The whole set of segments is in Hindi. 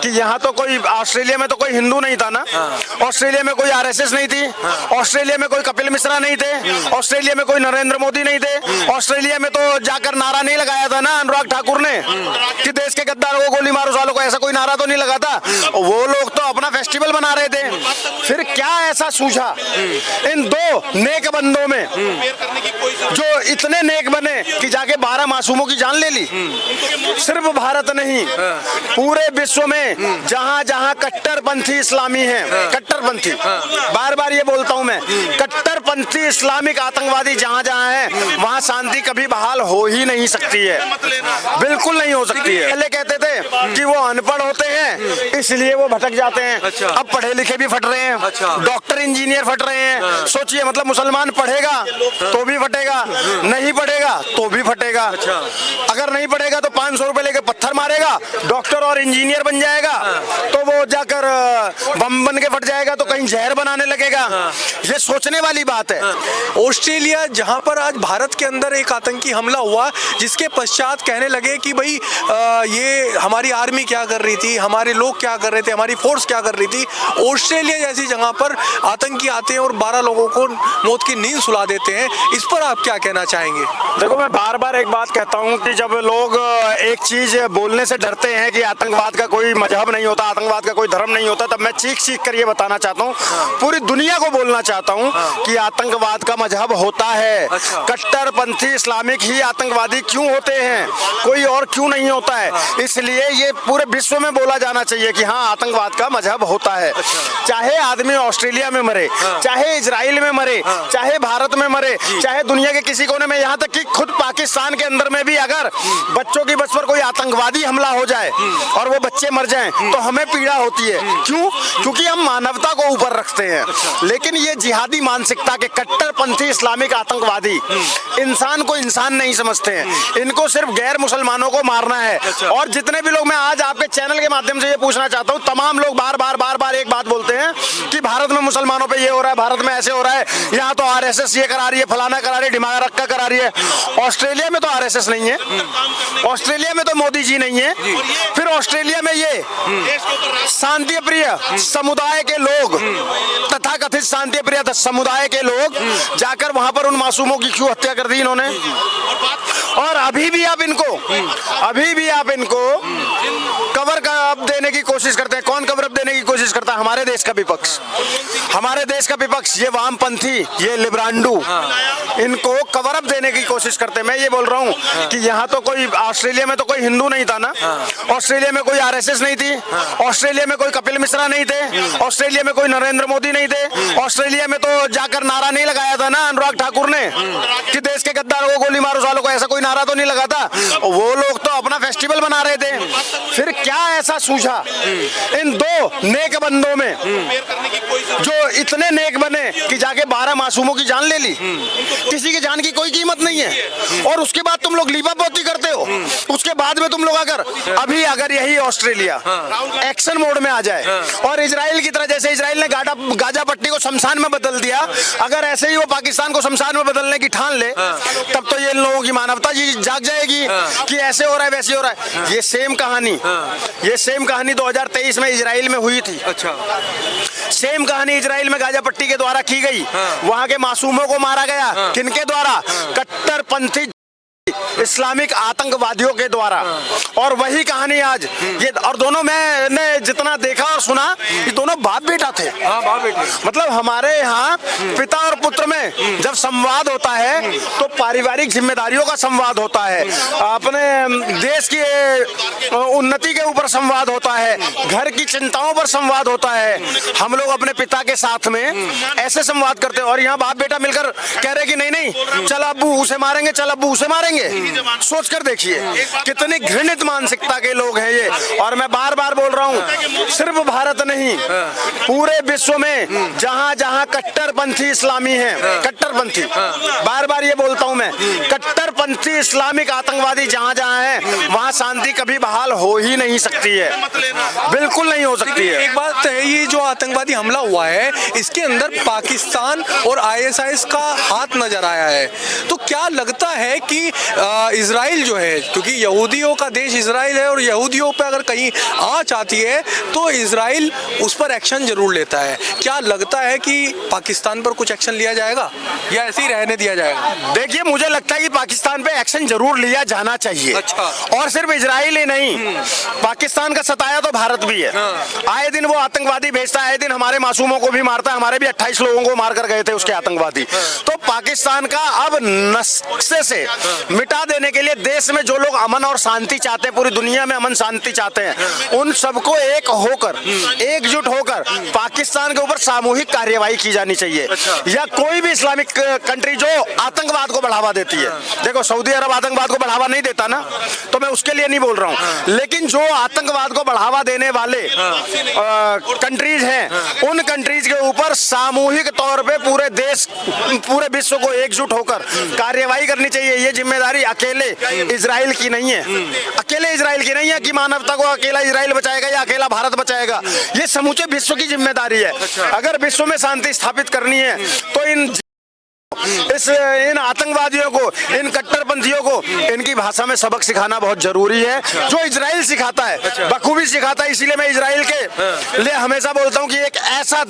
कि यहाँ तो कोई ऑस्ट्रेलिया में तो कोई हिंदू नहीं था ना, ऑस्ट्रेलिया में कोई आरएसएस नहीं थी, ऑस्ट्रेलिया में कोई कपिल मिश्रा नहीं थे, ऑस्ट्रेलिया में कोई नरेंद्र मोदी नहीं थे, ऑस्ट्रेलिया में तो जाकर नारा नहीं लगाया था ना अनुराग ठाकुर ने कि देश के गद्दारों को गोली मारो सालों को, ऐसा कोई नारा तो नहीं लगा था। वो लोग तो अपना फेस्टिवल बना रहे थे। फिर क्या ऐसा सूझा इन दो नेक बंदों में जो इतने नेक बने कि जाके 12 मासूमों की जान ले ली। सिर्फ भारत नहीं, पूरे विश्व में जहां जहां कट्टरपंथी इस्लामी है, कट्टरपंथी, बार बार ये बोलता हूं मैं, कट्टरपंथी इस्लामिक आतंकवादी जहां जहां है वहां शांति कभी बहाल हो ही नहीं सकती है, बिल्कुल नहीं हो सकती है। पहले कहते थे कि वो अनपढ़ होते हैं इसलिए वो भटक जाते हैं, अब पढ़े लिखे भी फट रहे हैं, डॉक्टर इंजीनियर फट रहे हैं। सोचिए, मतलब मुसलमान पढ़ेगा तो भी फटेगा, नहीं पढ़ेगा तो भी फटेगा। अगर नहीं पढ़ेगा तो 500 रुपए लेके पत्थर मारेगा, डॉक्टर और इंजीनियर बन जाएगा तो वो जाकर बम बन के फट जाएगा, तो कहीं जहर बनाने लगेगा। ये सोचने वाली बात है। ऑस्ट्रेलिया जहां पर आज भारत के अंदर एक आतंकी हमला हुआ, जिसके पश्चात कहने लगे कि भाई ये हमारी आर्मी क्या कर रही थी, हमारे लोग क्या कर रहे थे, हमारी फोर्स क्या कर रही थी। ऑस्ट्रेलिया जैसी जगह पर आतंकी आते हैं और 12 लोगों को मौत की नींद सुला देते हैं, इस पर आप क्या कहना चाहेंगे? देखो, मैं बार बार एक बात कहता हूँ कि जब लोग एक चीज बोलने से डरते हैं कि आतंकवाद का कोई मजहब नहीं होता, आतंकवाद का कोई धर्म नहीं होता, तब मैं चीख चीख कर ये बताना चाहता हूँ, पूरी दुनिया को बोलना चाहता हूँ कि आतंकवाद का मजहब होता है। कट्टरपंथी इस्लामिक ही आतंकवादी क्यों होते हैं, कोई और क्यों नहीं होता है। इसलिए ये पूरे विश्व में बोला जाना चाहिए कि हाँ, आतंकवाद का मजहब होता है। चाहे आदमी ऑस्ट्रेलिया में मरे, चाहे इजराइल में मरे, चाहे भारत में मरे, चाहे दुनिया के किसी कोने में, यहाँ तक कि खुद पाकिस्तान के अंदर में भी अगर बच्चों की बस पर कोई आतंकवादी हमला हो जाए और वो बच्चे मर जाएं तो हमें पीड़ा होती है। क्यों? क्योंकि हम मानवता को ऊपर रखते हैं। लेकिन ये जिहादी मानसिकता के कट्टरपंथी इस्लामिक आतंकवादी इंसान को इंसान नहीं समझते हैं, इनको सिर्फ गैर मुसलमानों को मारना है। और जितने भी लोग, मैं आज आपके चैनल के माध्यम से ये पूछना चाहता हूँ, तमाम लोग बार बार एक बात बोलते हैं कि भारत में मुसलमानों पे ये हो रहा है, भारत में ऐसे हो रहा है, यहाँ तो आरएसएस ये करा रही है, फलाना करा रही है, ढिमागा रक्का करा रही है। ऑस्ट्रेलिया में तो आरएसएस नहीं है, ऑस्ट्रेलिया में तो मोदी जी नहीं है, फिर ऑस्ट्रेलिया में ये शांति प्रिय समुदाय के लोग, तथाकथित शांति प्रिय समुदाय के लोग जाकर वहां पर उन मासूमों की क्यों हत्या कर दी इन्होंने। और अभी भी आप इनको कवर अप देने की कोशिश करते हैं। कौन कवर अप देने की कोशिश करता है? हमारे देश का विपक्ष, हमारे देश का विपक्ष, ये वामपंथी, ये लिब्रांडू, इनको कवर अप देने की कोशिश करते हैं। मैं ये बोल रहा हूँ कि यहाँ तो कोई ऑस्ट्रेलिया में तो कोई हिंदू नहीं था ना, ऑस्ट्रेलिया में कोई आरएसएस नहीं थी, ऑस्ट्रेलिया में कोई कपिल मिश्रा नहीं थे, ऑस्ट्रेलिया में कोई नरेंद्र मोदी नहीं थे, ऑस्ट्रेलिया में तो जाकर नारा नहीं लगाया था ना अनुराग ठाकुर ने कि देश के गद्दारों को गोली मारो सालों को, ऐसा कोई नारा तो नहीं लगा था। वो लोग तो अपना फेस्टिवल बना रहे थे। फिर क्या ऐसा सूझा इन दो नेक बंदों में जो इतने नेक बने कि जाके 12 मासूमों की जान ले ली। किसी की जान की कोई कीमत नहीं है और उसके बाद तुम लोग लीपापोती करते हो। उसके बाद में तुम लोग अगर यही ऑस्ट्रेलिया एक्शन मोड में आ जाए और इजराइल की तरह, जैसे इजराइल ने गाजा पट्टी को शमशान में बदल दिया, अगर ऐसे ही वो पाकिस्तान को शमशान में बदलने की ठान ले, तब तो ये इन लोगों की मानवता जी जाग जाएगी कि ऐसे हो रहा है, वैसे हो रहा है। ये सेम कहानी 2023 में इजराइल में हुई थी। सेम कहानी इजराइल में गाजा पट्टी के द्वारा की गई। वहां के मासूमों को मारा गया। किनके द्वारा? कट्टरपंथी इस्लामिक आतंकवादियों के द्वारा। और वही कहानी आज ये, और दोनों मैंने जितना देखा और सुना, ये दोनों बाप बेटा थे। मतलब हमारे यहाँ पिता और पुत्र में जब संवाद होता है तो पारिवारिक जिम्मेदारियों का संवाद होता है, अपने देश की उन्नति के ऊपर संवाद होता है, घर की चिंताओं पर संवाद होता है। हम लोग अपने पिता के साथ में ऐसे संवाद करते हैं और यहाँ बाप बेटा मिलकर कह रहे कि नहीं, चल अब्बू उसे मारेंगे, चल अब्बू उसे मारेंगे। सोच कर देखिए कितनी घृणित मानसिकता के लोग हैं ये। और मैं बार बार बोल रहा हूँ, सिर्फ भारत नहीं, पूरे विश्व में जहां जहां कट्टरपंथी इस्लामी है, कट्टरपंथी, बार बार ये बोलता हूं मैं, कट्टरपंथी इस्लामिक आतंकवादी जहां जहां है वहां शांति कभी बहाल हो ही नहीं सकती है, बिल्कुल नहीं हो सकती है। एक बात है, ये जो आतंकवादी हमला हुआ है इसके अंदर पाकिस्तान और आईएसआईएस का हाथ नजर आया है, तो क्या लगता है कि इजराइल जो है, क्योंकि यहूदियों का देश इजराइल है और यहूदियों पे अगर कहीं आँच आती है तो इजराइल उस पर एक्शन जरूर लेता है। क्या लगता है कि पाकिस्तान पर कुछ एक्शन लिया जाएगा या ऐसे ही रहने दिया जाएगा? देखिए, मुझे लगता है कि पाकिस्तान पे एक्शन जरूर लिया जाना चाहिए। अच्छा। और सिर्फ इजराइल ही नहीं, पाकिस्तान का सताया तो भारत भी है। आए दिन वो आतंकवादी भेजता है, आए दिन हमारे मासूमों को भी मारता है। हमारे भी 28 लोगों को मार कर गए थे उसके आतंकवादी। तो पाकिस्तान का अब नक्शे से मिटा देने के लिए देश में जो लोग अमन और शांति चाहते हैं, पूरी दुनिया में अमन शांति चाहते हैं, उन सबको एक होकर, एकजुट होकर पाकिस्तान के ऊपर सामूहिक कार्यवाही की जानी चाहिए। या कोई भी इस्लामिक कंट्री जो आतंकवाद को बढ़ावा देती है, देखो सऊदी अरब आतंकवाद को बढ़ावा नहीं देता ना, तो मैं उसके लिए नहीं बोल रहा हूँ, लेकिन जो आतंकवाद को बढ़ावा देने वाले कंट्रीज हैं, उन कंट्रीज के ऊपर सामूहिक तौर पे पूरे देश, पूरे विश्व को एकजुट होकर कार्यवाही करनी चाहिए। ये जिम्मेदारी अकेले इजराइल की नहीं है, अकेले इजराइल की नहीं है कि मानवता को अकेला इजराइल बचाएगा या अकेला भारत बचाएगा। ये समूचे विश्व की जिम्मेदारी है। अगर विश्व में शांति स्थापित करनी है तो इन आतंकवादियों को, इन कट्टरपंथियों को इनकी भाषा में सबक सिखाना बहुत जरूरी है, जो इजराइल सिखाता है, बखूबी सिखाता है। इसीलिए मैं इजराइल के लिए हमेशा बोलता हूं कि एक ऐसा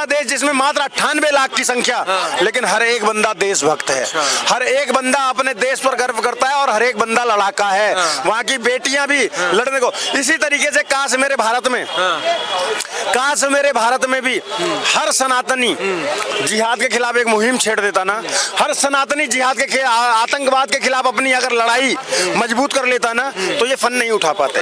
देश जिसमें मात्र 98 लाख की संख्या, लेकिन हर एक बंदा देशभक्त है, हर एक बंदा अपने देश पर गर्व करता है और हर एक बंदा लड़ाका है। वहां की बेटियां भी लड़ने को, इसी तरीके से काश मेरे भारत में भी हर सनातनी जिहाद के खिलाफ एक मुहिम छेड़ देता ना, हर सनातनी जिहाद के आतंकवाद के खिलाफ अपनी अगर लड़ाई मजबूत कर लेता ना, तो ये फन नहीं उठा पाते।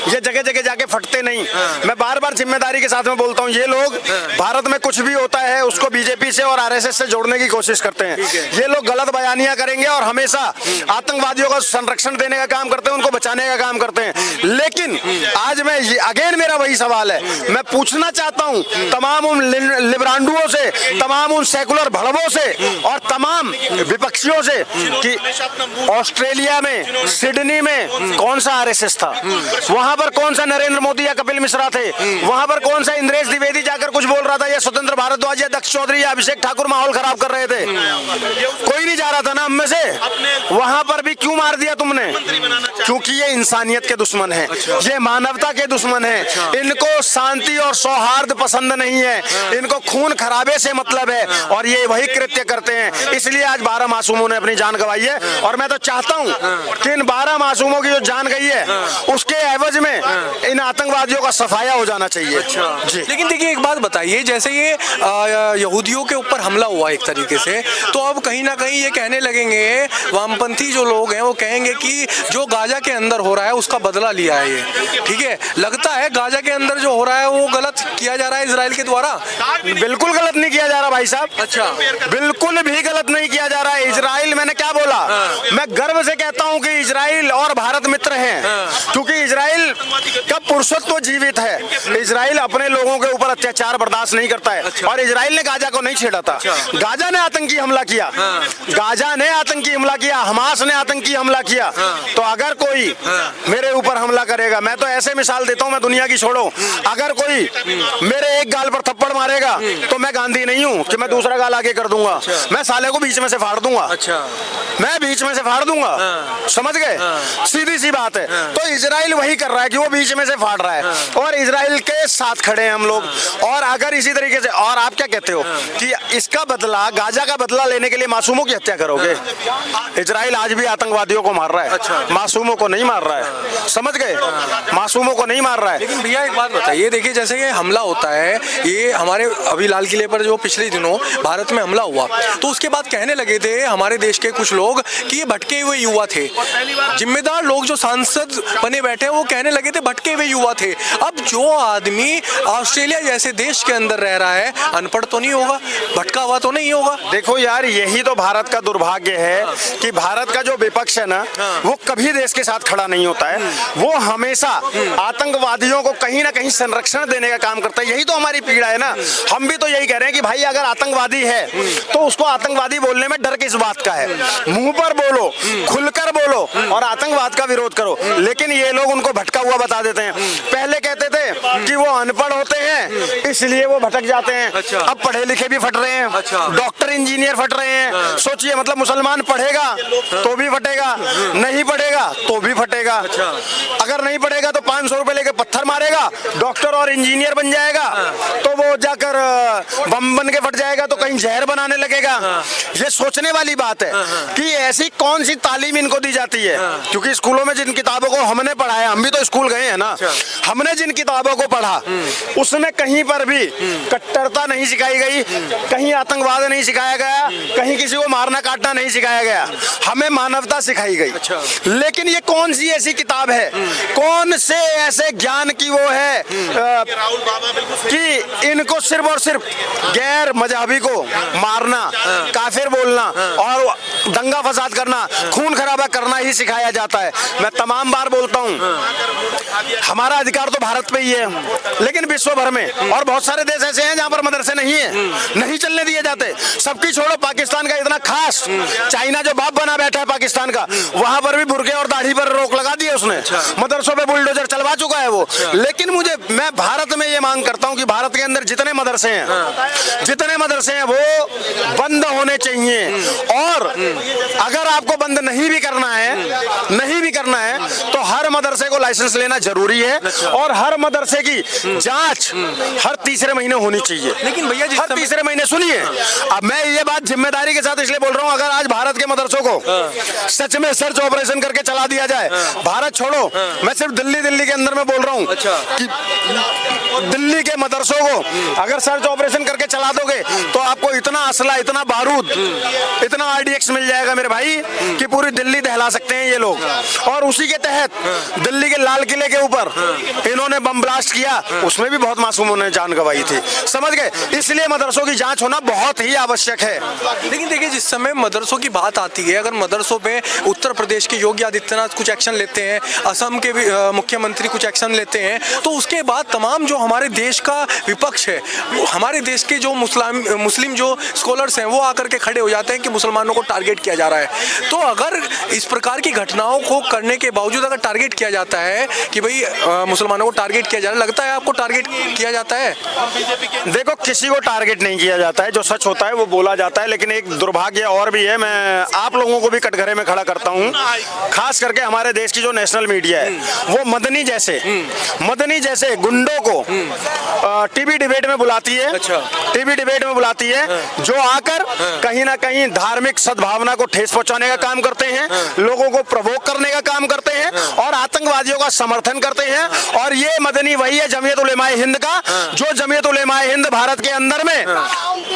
ये जगह जगह जाके फटते नहीं। मैं बार बार जिम्मेदारी के साथ में बोलता हूँ, ये लोग भारत में कुछ भी होता है उसको बीजेपी से और आरएसएस से जोड़ने की कोशिश करते हैं। ये लोग गलत बयानियां करेंगे और हमेशा आतंकवादियों का संरक्षण देने का काम करते हैं, उनको बचाने का काम करते हैं। लेकिन आज मैं अगेन मेरा वही सवाल है, मैं पूछना चाहता हूँ तमाम उन लिबरांडुओं से, तमाम उन सेकुलर भड़वों से और तमाम विपक्षियों से कि ऑस्ट्रेलिया में, सिडनी में कौन सा आरएसएस था, वहां पर कौन सा नरेंद्र मोदी या कपिल मिश्रा थे, वहां पर कौन सा इंद्रेश द्विवेदी जाकर कुछ बोल रहा था, या स्वतंत्र भारद्वाज या दक्ष चौधरी या अभिषेक ठाकुर माहौल खराब कर रहे थे। कोई नहीं जा रहा था ना हम में से। वहां पर भी क्यों मार दिया तुमने? क्योंकि ये इंसानियत के दुश्मन है, ये मानवता के दुश्मन है। इनको शांति और सौहार्द पसंद नहीं है, इनको खून खराबे से मतलब है और ये वही कृत्य करते हैं। इसलिए आज 12 मासूमों ने अपनी जान गंवाई है और मैं तो चाहता हूं कि इन 12 मासूमों की जो जान गई है उसके एवज में इन आतंकवादियों का सफाया हो जाना चाहिए। जी। लेकिन देखिए एक बात बताइए, जैसे ये यहूदियों के ऊपर हमला हुआ एक तरीके से, तो अब कहीं ना कहीं ये कहने लगेंगे, वामपंथी जो लोग हैं वो कहेंगे कि जो गाजा के अंदर हो रहा है उसका बदला लिया है ये। ठीक है, लगता है गाजा के अंदर जो हो रहा है वो गलत किया जा रहा है इजराइल के द्वारा? बिल्कुल गलत नहीं किया जा रहा भाई साहब। अच्छा, बिल्कुल भी गलत नहीं किया जा रहा है। इजराइल, मैंने क्या बोला, मैं गर्व से कहता हूं कि इजराइल और भारत मित्र हैं, क्योंकि इजराइल का पुरुषत्व जीवित है। इजराइल अपने लोगों के ऊपर अत्याचार बर्दाश्त नहीं करता है। और इजराइल ने गाजा को नहीं छेड़ा था, गाजा ने आतंकी हमला किया, गाजा ने आतंकी हमला किया, हमास ने आतंकी हमला किया। तो अगर कोई मेरे ऊपर हमला करेगा, मैं तो ऐसे मिसाल देता हूं, मैं दुनिया की छोड़ो, अगर कोई मेरे एक गाल पर थप्पड़ मारेगा तो मैं गांधी नहीं हूं कि मैं दूसरा गाल आगे कर दूंगा। मैं साले को बीच में से फाड़ दूंगा। मैं बीच में से फाड़ दूंगा। समझ गए? सीधी सी बात है। तो इजराइल वही कर रहा है कि वो बीच में से फाड़ रहा है और इजराइल के साथ खड़े हैं हम लोग। और अगर इसी तरीके से, और आप क्या कहते हो कि इसका बदला, गाजा का बदला लेने के लिए मासूमों की हत्या करोगे? इजराइल आज भी आतंकवादियों को मार रहा है, मासूमों को नहीं मार रहा है। समझ गए? मासूमों को नहीं मार रहा है। लेकिन भैया एक बात बताइए, देखिए जैसे ये हमला होता है, ये हमारे अभी लाल किले पर जो पिछले दिनों भारत में हमला हुआ, तो उसके बाद कहने लगे थे हमारे देश के कुछ लोग कि ये भटके हुए युवा थे। जिम्मेदार लोग जो सांसद बने बैठे हैं वो कहने लगे थे भटके हुए युवा थे। अब जो आदमी ऑस्ट्रेलिया जैसे देश के अंदर रह रहा है, अनपढ़ तो नहीं होगा, भटका हुआ तो नहीं होगा? देखो यार, यही तो भारत का दुर्भाग्य है कि भारत का जो विपक्ष है ना, वो कभी देश के साथ खड़ा नहीं होता है। वो हमेशा आतंकवादियों को कहीं ना कहीं संरक्षण देने का काम करता है। यही तो हमारी पीड़ा है ना। हम भी तो यही कह रहे हैं कि भाई अगर आतंकवादी है तो उसको आतंकवादी बोलने में डर किस बात का है? मुंह पर बोलो, खुलकर बोलो और आतंकवाद का विरोध करो। लेकिन ये लोग उनको भटका हुआ बता देते हैं। पहले कहते थे कि वो अनपढ़ होते हैं इसलिए वो भटक जाते हैं। अच्छा। अब पढ़े लिखे भी फट रहे हैं। अच्छा। डॉक्टर इंजीनियर फट रहे हैं। सोचिए, मतलब मुसलमान पढ़ेगा तो भी फटेगा, नहीं पढ़ेगा तो भी फटेगा। अच्छा। अगर नहीं पढ़ेगा तो 500 रुपए लेके पत्थर मारेगा, डॉक्टर और इंजीनियर बन जाएगा तो वो जाकर बम बन के फट जाएगा, तो कहीं जहर बनाने लगेगा। ये सोचने वाली बात है कि ऐसी कौन सी तालीम इनको दी जाती है, क्योंकि स्कूलों में जिन किताबों को हमने पढ़ा है, हम भी तो स्कूल गए हैं ना, हमने जिन किताबों को पढ़ा उसमें कहीं पर भी कट्टरता नहीं सिखाई गई, कहीं आतंकवाद नहीं सिखाया गया, कहीं किसी को मारना काटना नहीं सिखाया गया, हमें मानवता सिखाई गई। अच्छा। लेकिन ये कौन सी ऐसी किताब है, कौन से ऐसे ज्ञान की वो है कि इनको सिर्फ और सिर्फ गैर मजहबी को मारना, काफिर बोलना और दंगा फसाद करना, खून खराबा करना ही सिखाया जाता है। मैं तमाम बार बोलता हूँ, हमारा अधिकार तो भारत पे ही है, लेकिन विश्व भर में और बहुत सारे देश ऐसे हैं जहाँ पर मदरसे नहीं है, नहीं चलने दिए जाते। सबकी छोड़ो, पाकिस्तान का इतना खास, चाइना जो बाप बना बैठा है पाकिस्तान का, वहां पर भी बुर्के और दाढ़ी पर रोक लगा दी है उसने। मदरसों पे बुलडोजर चलवा चुका है वो। लेकिन मैं भारत में ये मांग करता हूँ कि भारत के अंदर जितने मदरसे हैं वो बंद होने चाहिए। और अगर आपको बंद नहीं भी करना है तो हर मदरसे को लाइसेंस लेना जरूरी है और हर मदरसे की जांच हर तीसरे महीने होनी चाहिए। लेकिन भैया हर तीसरे महीने, सुनिए, अब मैं ये बात जिम्मेदारी के साथ इसलिए बोल रहा हूँ, अगर आज भारत के मदरसों को सच में सर्च ऑपरेशन करके चला दिया जाए, भारत छोड़ो, मैं सिर्फ दिल्ली के अंदर में बोल रहा हूँ कि दिल्ली के मदरसों को अगर सर्च ऑपरेशन करके चला दोगे तो आपको इतना असला, इतना बारूद, इतना आरडीएक्स मिल जाएगा मेरे भाई कि पूरी दिल्ली दहला सकते हैं ये लोग। और उसी के तहत दिल्ली के लाल किले के ऊपर इन्होंने बम ब्लास्ट किया, उसमें भी बहुत मासूमों ने जान गंवाई थी, समझ गए। इसलिए मदरसों की जांच होना बहुत ही आवश्यक है। लेकिन देखिए, जिस समय मदरसों की बात आती है, अगर मदरसों पे उत्तर प्रदेश के योगी आदित्यनाथ कुछ एक्शन लेते हैं, असम के मुख्यमंत्री कुछ एक्शन लेते हैं, तो उसके बाद तमाम जो हमारे देश का विपक्ष है, हमारे देश के जो मुस्लिम जो स्कॉलर्स हैं, वो आकर के खड़े हो जाते हैं कि मुसलमानों को टारगेट किया जा रहा है। तो अगर इस प्रकार की घटनाओं को करने के बावजूद अगर टारगेट किया जाता है कि भाई मुसलमानों को टारगेट किया जा रहा है, लगता है आपको टारगेट किया जाता है? देखो, किसी को टारगेट नहीं किया जाता है, जो सच होता है वो बोला जाता है। लेकिन एक दुर्भाग्य और भी है, मैं आप लोगों को भी कटघरे में खड़ा करता हूँ, खास करके हमारे देश की जो नेशनल मीडिया है, वो मदनी जैसे गुंडों को टीवी डिबेट में बुलाती है। अच्छा। टीवी डिबेट में बुलाती है, जो आकर कहीं ना कहीं धार्मिक सद्भावना को ठेस पहुंचाने का काम करते हैं, लोगों को प्रवोक करने का काम करते हैं और आतंकवादियों का समर्थन करते हैं। और ये मदनी वही है जमीयत उलेमाए हिंद का, जो जमीयत उलेमाए हिंद भारत के अंदर में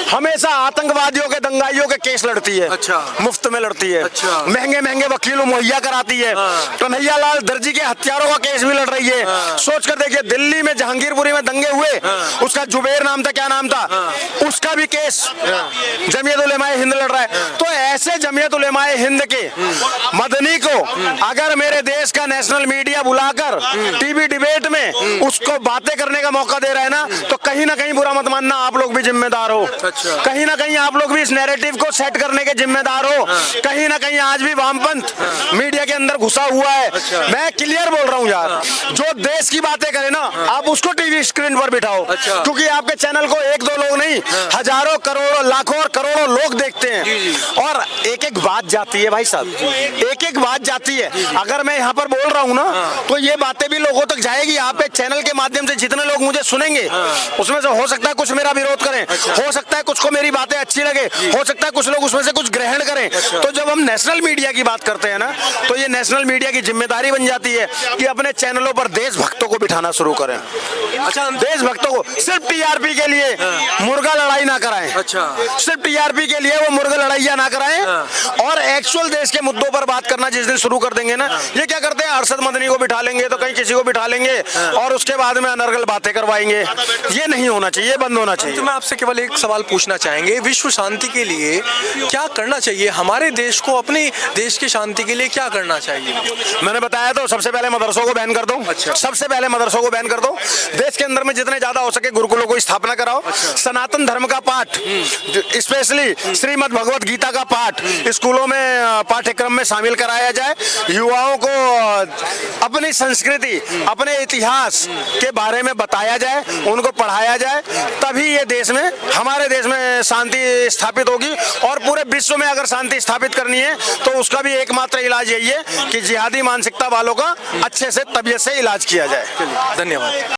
हमेशा आतंकवादियों के, दंगाइयों के केस लड़ती है। अच्छा। मुफ्त में लड़ती है। अच्छा। महंगे वकील मुहैया कराती है। कन्हैया लाल दर्जी के हत्यारों का केस भी लड़ रही है। सोच कर देखिए, दिल्ली में जहांगीरपुरी में दंगे हुए, उसका जुबेर नाम था, क्या नाम था, उसका भी केस जमीयत उलेमाए हिंद लड़ रहा है। तो ऐसे जमीयत उलेमाए हिंद के मदनी को अगर मेरे देश का नेशनल मीडिया बुलाकर टीवी डिबेट में उसको बातें करने का मौका दे रहा है ना, तो कहीं ना कहीं बुरा मत मानना, आप लोग भी जिम्मेदार हो। अच्छा। कहीं ना कहीं आप लोग भी इस नैरेटिव को सेट करने के जिम्मेदार हो। कहीं ना कहीं आज भी वामपंथ मीडिया के अंदर घुसा हुआ है। अच्छा। मैं क्लियर बोल रहा हूँ यार, जो देश की बातें करे ना, आप उसको टीवी स्क्रीन पर बिठाओ। अच्छा। क्योंकि आपके चैनल को एक दो लोग नहीं, हजारों करोड़ों लाखों और करोड़ों लोग देखते हैं। और एक एक बात जाती है भाई साहब, एक एक बात जाती है। अगर मैं यहाँ पर बोल रहा हूँ ना, तो ये बातें भी लोगों तक जाएगी। आप एक चैनल के माध्यम से जितने लोग मुझे सुनेंगे, उसमें से हो सकता है कुछ मेरा विरोध करें, हो सकता है कुछ को मेरी बातें अच्छी लगे, हो सकता है कुछ लोग उसमें से कुछ ग्रहण करें। तो जब हम नेशनल मीडिया की बात करते हैं ना, तो ये नेशनल मीडिया की जिम्मेदारी बन जाती है कि अपने चैनलों पर देशभक्तों को बिठाना शुरू करें। अच्छा। देशभक्तों को सिर्फ टीआरपी के लिए मुर्गा लड़ाई ना कराएं। अच्छा। सिर्फ टीआरपी के लिए वो मुर्गा लड़ाइयां ना कराएं और एक्चुअल देश के मुद्दों पर बात करना जिस दिन शुरू कर देंगे ना, ये क्या करते हैं, अरशद मदनी को बिठा लेंगे तो कहीं किसी को बिठा लेंगे और उसके बाद में अनर्गल बातें करवाएंगे। ये नहीं होना चाहिए, बंद होना चाहिए। तो मैं आपसे केवल एक सवाल पूछना चाहेंगे, विश्व शांति के लिए क्या करना चाहिए? हमारे देश को अपने देश की शांति के लिए क्या करना चाहिए? मैंने बताया तो, सबसे पहले मदरसों को बैन कर दो। अच्छा। सबसे पहले मदरसों को बैन कर दो। देश देश के अंदर में जितने ज्यादा हो सके गुरुकुलों को स्थापना कराओ। सनातन धर्म का पाठ, स्पेशली श्रीमद् भगवत गीता का पाठ स्कूलों में पाठ्यक्रम में शामिल कराया जाए। युवाओं को अपनी संस्कृति, अपने इतिहास के बारे में बताया जाए, उनको पढ़ाया जाए, तभी ये देश में, हमारे देश में शांति स्थापित होगी। और पूरे विश्व में अगर शांति स्थापित करनी है तो उसका भी एकमात्र इलाज यही है कि जिहादी मानसिकता वालों का अच्छे से तबीयत से इलाज किया जाए। धन्यवाद।